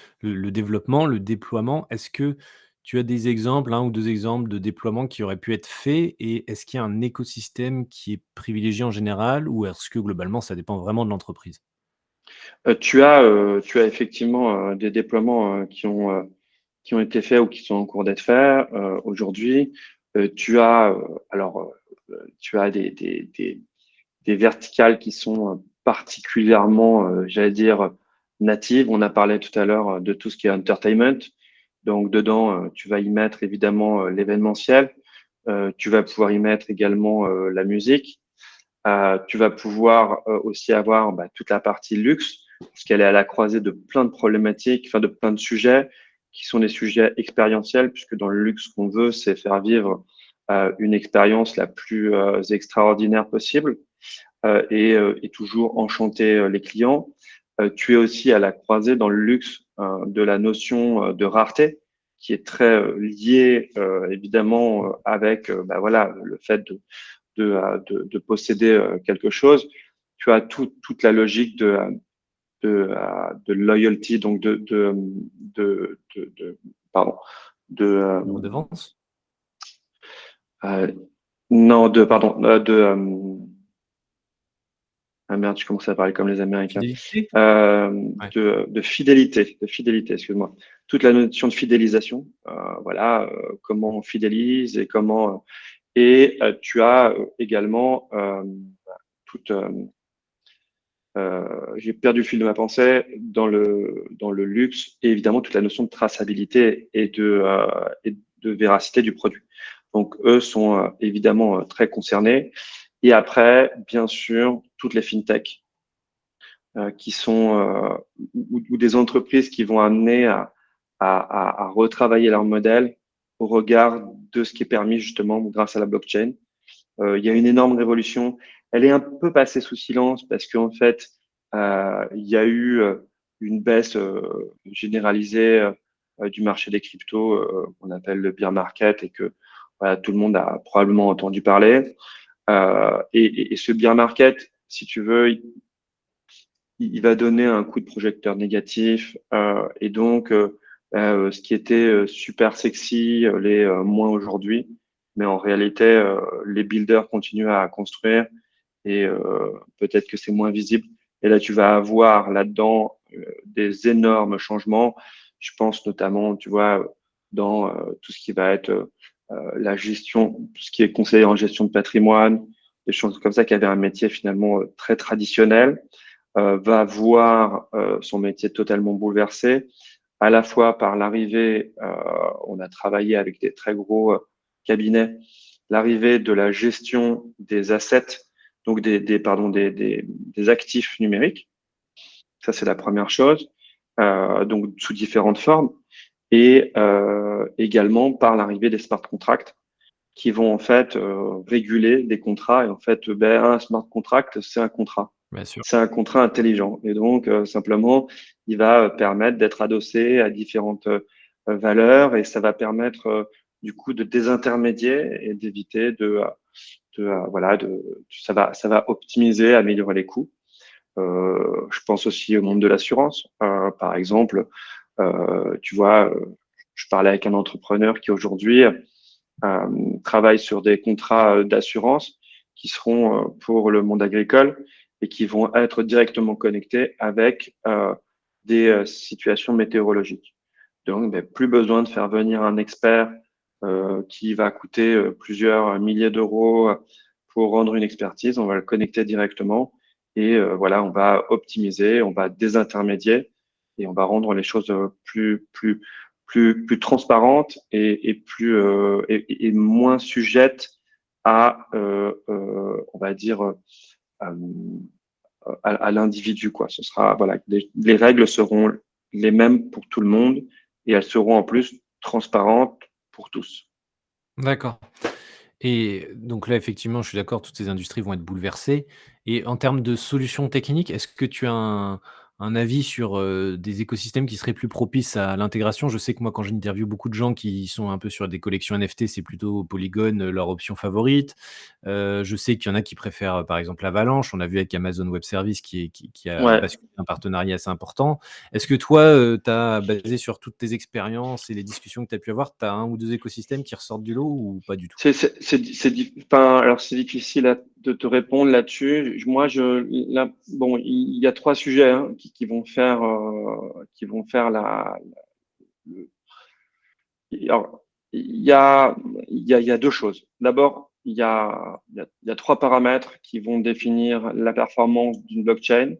S1: développement, le déploiement. Est-ce que tu as des exemples, un ou 2 exemples de déploiements qui auraient pu être faits et est-ce qu'il y a un écosystème qui est privilégié en général ou est-ce que globalement ça dépend vraiment de l'entreprise?
S2: Tu as effectivement des déploiements qui ont été faits ou qui sont en cours d'être faits aujourd'hui. Tu as tu as des verticales qui sont particulièrement, j'allais dire, natives. On a parlé tout à l'heure de tout ce qui est entertainment. Donc, dedans, tu vas y mettre évidemment l'événementiel. Tu vas pouvoir y mettre également la musique. Tu vas pouvoir aussi avoir toute la partie luxe, parce qu'elle est à la croisée de plein de problématiques, enfin de plein de sujets qui sont des sujets expérientiels, puisque dans le luxe, ce qu'on veut, c'est faire vivre une expérience la plus extraordinaire possible et toujours enchanter les clients. Tu es aussi à la croisée dans le luxe de la notion de rareté, qui est très liée évidemment avec voilà, le fait de posséder quelque chose. Tu as toute la logique de loyalty, donc pardon, de,
S1: De redevance?
S2: euh, non, de, pardon, ah merde, je commence à parler comme les Américains.
S1: Fidélité? Ouais,
S2: De fidélité, excuse-moi. Toute la notion de fidélisation, voilà, comment on fidélise et comment. Tu as également toute. J'ai perdu le fil de ma pensée dans le luxe et évidemment toute la notion de traçabilité et de véracité du produit. Donc, eux sont évidemment très concernés. Et après, bien sûr, toutes les fintechs qui sont ou des entreprises qui vont amener à retravailler leur modèle au regard de ce qui est permis justement grâce à la blockchain. Il y a une énorme révolution. Elle est un peu passée sous silence parce qu'en fait, il y a eu une baisse généralisée du marché des cryptos, qu'on appelle le bear market, et que voilà, tout le monde a probablement entendu parler. Et ce bear market, si tu veux, il va donner un coup de projecteur négatif. Et donc, ce qui était super sexy l'est moins aujourd'hui. Mais en réalité, les builders continuent à construire et peut-être que c'est moins visible. Et là, tu vas avoir là-dedans des énormes changements. Je pense notamment, tu vois, dans tout ce qui va être la gestion, tout ce qui est conseiller en gestion de patrimoine, des choses comme ça qui avaient un métier finalement très traditionnel va voir son métier totalement bouleversé, à la fois par l'arrivée, on a travaillé avec des très gros cabinets, l'arrivée de la gestion des assets, donc des actifs numériques. Ça, c'est la première chose, donc sous différentes formes, et également par l'arrivée des smart contracts qui vont en fait réguler des contrats. Et en fait, un smart contract, c'est un contrat.
S1: bien sûr.
S2: C'est un contrat intelligent. Et donc, simplement, il va permettre d'être adossé à différentes valeurs et ça va permettre, du coup, de désintermédier et d'éviter voilà, ça va optimiser, améliorer les coûts. Je pense aussi au monde de l'assurance. Par exemple, tu vois, je parlais avec un entrepreneur qui aujourd'hui travaille sur des contrats d'assurance qui seront pour le monde agricole et qui vont être directement connectés avec des situations météorologiques. Donc, plus besoin de faire venir un expert qui va coûter plusieurs milliers d'euros pour rendre une expertise. On va le connecter directement et voilà, on va optimiser, on va désintermédier et on va rendre les choses plus transparentes et plus et moins sujettes à, on va dire, à l'individu, quoi. Ce sera, voilà, les règles seront les mêmes pour tout le monde et elles seront en plus transparentes pour tous.
S1: D'accord. Et donc là, effectivement, je suis d'accord, toutes ces industries vont être bouleversées et en termes de solutions techniques, est-ce que tu as un avis sur, des écosystèmes qui seraient plus propices à l'intégration? Je sais que moi, quand j'interviewe beaucoup de gens qui sont un peu sur des collections NFT, c'est plutôt Polygon, leur option favorite. Je sais qu'il y en a qui préfèrent, par exemple, Avalanche. On a vu avec Amazon Web Services qui a
S2: Ouais.
S1: basculé un partenariat assez important. Est-ce que toi, tu as basé sur toutes tes expériences et les discussions que tu as pu avoir, tu as un ou 2 écosystèmes qui ressortent du lot ou pas du tout?
S2: Enfin, alors c'est difficile de te répondre là-dessus. Moi, là, bon, il y a trois sujets hein, qui vont faire le- alors, il y a deux choses. D'abord, il y a trois paramètres qui vont définir la performance d'une blockchain.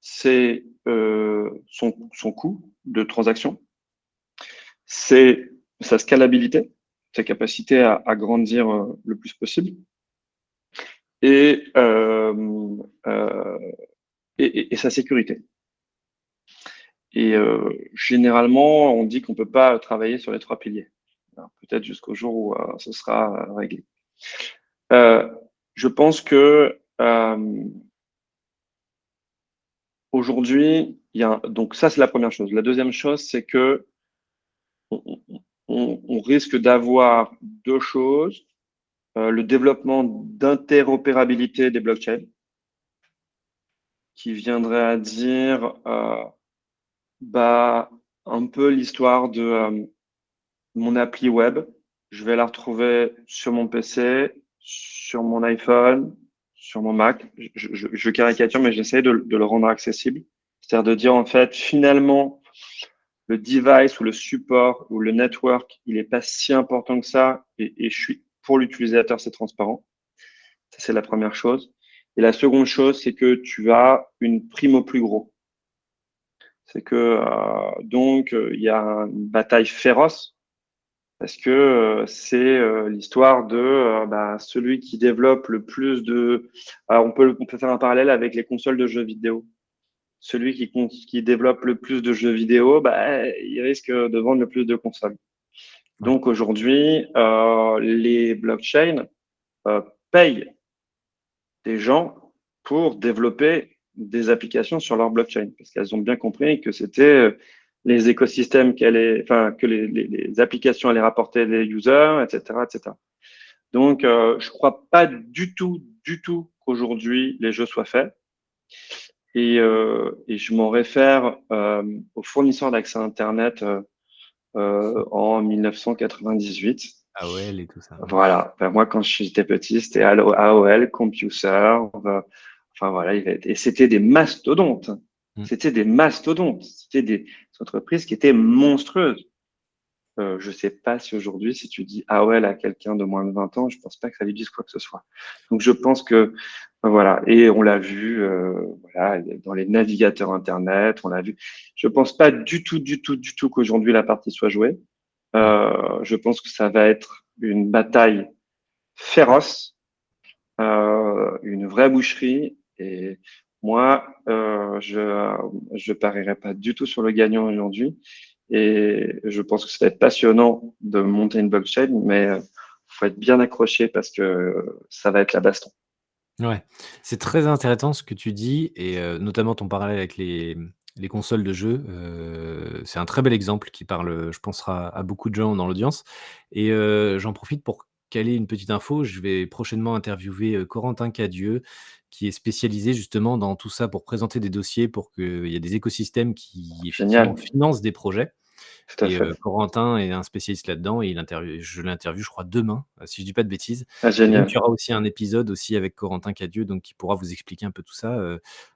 S2: C'est son coût de transaction, c'est sa scalabilité, sa capacité à grandir le plus possible, et, euh, et sa sécurité. Et généralement, on dit qu'on ne peut pas travailler sur les trois piliers. Alors, peut-être jusqu'au jour où ce sera réglé. Euh, je pense que aujourd'hui, donc ça c'est la première chose. La deuxième chose, c'est que on, on risque d'avoir deux choses. Le développement d'interopérabilité des blockchains, qui viendrait à dire bah, un peu l'histoire de mon appli web. Je vais la retrouver sur mon PC, sur mon iPhone, sur mon Mac. Je caricature, mais j'essaie de le rendre accessible. C'est-à-dire de dire, en fait, finalement, le device ou le support ou le network, il n'est pas si important que ça et je suis, pour l'utilisateur, c'est transparent. Ça, c'est la première chose. Et la seconde chose, c'est que tu as une prime au plus gros. C'est que donc il y a une bataille féroce parce que c'est l'histoire de bah, celui qui développe le plus de. Alors on peut faire un parallèle avec les consoles de jeux vidéo. Celui qui développe le plus de jeux vidéo, bah, il risque de vendre le plus de consoles.
S1: Ouais.
S2: Donc aujourd'hui, les blockchains euh, payent des gens pour développer des applications sur leur blockchain parce qu'elles ont bien compris que c'était les écosystèmes enfin, que les applications allaient rapporter les users, etc., etc. Donc, je crois pas du tout qu'aujourd'hui les jeux soient faits. Et je m'en réfère aux fournisseurs d'accès Internet en 1998.
S1: AOL et tout ça, ouais.
S2: Voilà. Ben, moi, quand j'étais petit, c'était AOL, CompuServe. Enfin, voilà. Et c'était des mastodontes.
S1: Mmh.
S2: C'était des mastodontes. C'était des entreprises qui étaient monstrueuses. Je sais pas si aujourd'hui, si tu dis AOL à quelqu'un de moins de 20 ans, je pense pas que ça lui dise quoi que ce soit. Donc, je pense que, voilà. Et on l'a vu, voilà, dans les navigateurs Internet, on l'a vu. Je pense pas du tout qu'aujourd'hui la partie soit jouée.
S1: Ouais.
S2: Je pense que ça va être une bataille féroce, une vraie boucherie. Et moi, je parierais pas du tout sur le gagnant aujourd'hui. Et je pense que ça va être passionnant de monter une blockchain, mais faut être bien accroché parce que ça va être la baston.
S1: Ouais, c'est très intéressant ce que tu dis et notamment ton parallèle avec les consoles de jeux, c'est un très bel exemple qui parle, je pense à beaucoup de gens dans l'audience et j'en profite pour caler une petite info. Je vais prochainement interviewer, Corentin Cadieux, qui est spécialisé justement dans tout ça pour présenter des dossiers pour qu'il y ait des écosystèmes qui effectivement
S2: Génial,
S1: financent des projets.
S2: tout à
S1: Et
S2: fait.
S1: Corentin est un spécialiste là-dedans et je l'interviewe, je crois, demain, si je dis pas de bêtises.
S2: Ah,
S1: Et donc il y
S2: génial.
S1: aura aussi un épisode aussi avec Corentin Cadieux, donc qui pourra vous expliquer un peu tout ça,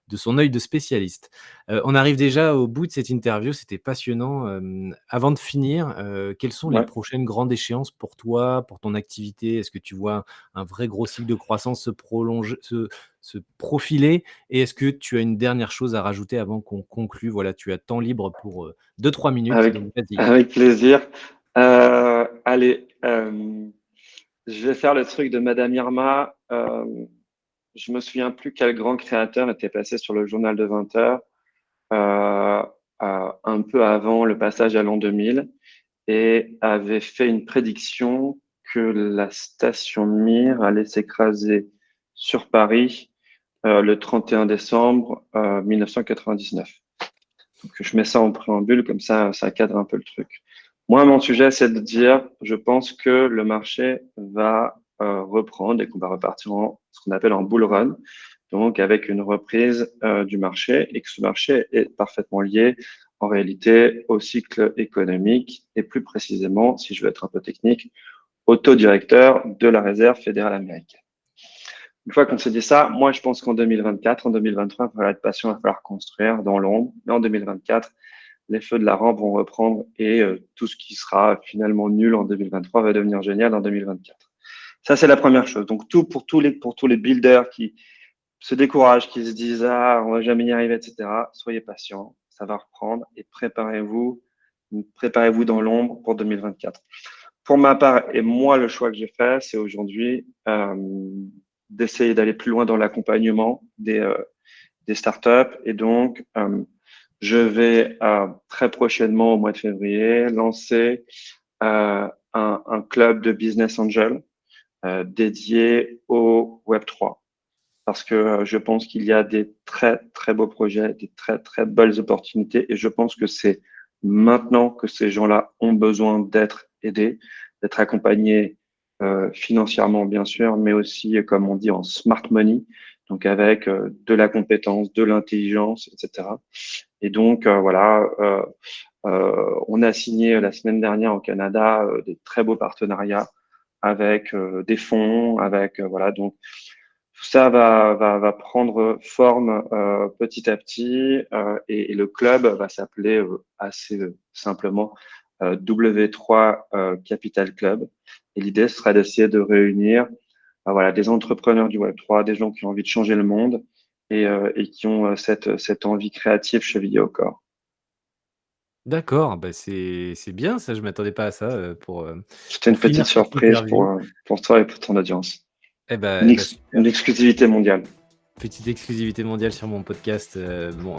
S1: de son œil de spécialiste. On arrive déjà au bout de cette interview, c'était passionnant. Avant de finir, quelles sont les
S2: Ouais.
S1: prochaines grandes échéances pour toi, pour ton activité? Est-ce que tu vois un vrai gros cycle de croissance se profiler? Et est-ce que tu as une dernière chose à rajouter avant qu'on conclue? Voilà, tu as temps libre pour, 2-3 minutes,
S2: Avec,
S1: donc vas-y.
S2: avec plaisir. Allez, je vais faire le truc de Madame Irma. je me souviens plus quel grand créateur était passé sur le journal de 20 heures euh, un peu avant le passage à l'an 2000 et avait fait une prédiction que la station Mir allait s'écraser sur Paris le 31 décembre 1999. Donc, je mets ça en préambule, comme ça cadre un peu le truc. Moi, mon sujet, c'est de dire, je pense que le marché va reprendre et qu'on va repartir en ce qu'on appelle en bull run, donc avec une reprise du marché et que ce marché est parfaitement lié en réalité au cycle économique et plus précisément, si je veux être un peu technique, au taux directeur de la Réserve fédérale américaine. Une fois qu'on s'est dit ça, moi, je pense qu'en 2024, en 2023, il va falloir être patient, il va falloir construire dans l'ombre. Mais en 2024, les feux de la rampe vont reprendre et tout ce qui sera finalement nul en 2023 va devenir génial en 2024. Ça, c'est la première chose. Donc, tout pour tous les builders qui se découragent, qui se disent, ah, on va jamais y arriver, etc. Soyez patients, ça va reprendre et préparez-vous dans l'ombre pour 2024. Pour ma part, et moi, le choix que j'ai fait, c'est aujourd'hui d'essayer d'aller plus loin dans l'accompagnement des startups. Et donc, je vais très prochainement, au mois de février, lancer un club de business angel dédié au Web3. Parce que je pense qu'il y a des très, très beaux projets, des très, très belles opportunités. Et je pense que c'est maintenant que ces gens-là ont besoin d'être aidés, d'être accompagnés financièrement, bien sûr, mais aussi, comme on dit, en smart money, donc avec de la compétence, de l'intelligence, etc. Et donc, voilà, on a signé la semaine dernière au Canada des très beaux partenariats avec des fonds, avec, voilà, donc tout ça va prendre forme petit à petit et le club va s'appeler assez simplement W3 Capital Club. Et l'idée sera d'essayer de réunir voilà, des entrepreneurs du Web3, des gens qui ont envie de changer le monde et qui ont cette envie créative chevillée au corps.
S1: D'accord, bah, c'est bien ça, je m'attendais pas à ça,
S2: C'était une
S1: pour
S2: petite
S1: finir cette
S2: surprise
S1: interview.
S2: pour toi et pour ton audience.
S1: Eh bah, super.
S2: Une exclusivité mondiale.
S1: Petite exclusivité mondiale sur mon podcast, bon,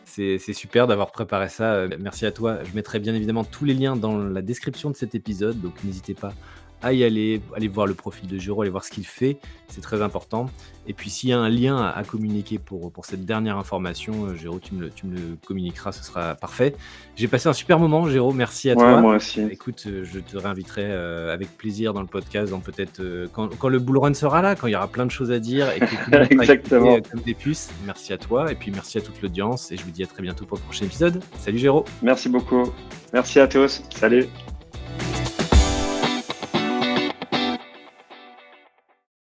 S1: c'est super d'avoir préparé ça, merci à toi. Je mettrai bien évidemment tous les liens dans la description de cet épisode, donc n'hésitez pas à y aller, aller voir le profil de Géraud, aller voir ce qu'il fait, c'est très important. Et puis s'il y a un lien à communiquer pour cette dernière information, Géraud, tu me le communiqueras, ce sera parfait. J'ai passé un super moment, Géraud, merci à
S2: Ouais,
S1: toi.
S2: moi aussi.
S1: Écoute, je te réinviterai avec plaisir dans le podcast, dans peut-être quand le bull run sera là, quand il y aura plein de choses à dire et que tout le monde sera excité
S2: Exactement.
S1: comme des puces. Merci à toi et puis merci à toute l'audience et je vous dis à très bientôt pour le prochain épisode. Salut Géraud.
S2: Merci beaucoup. Merci à tous. Salut.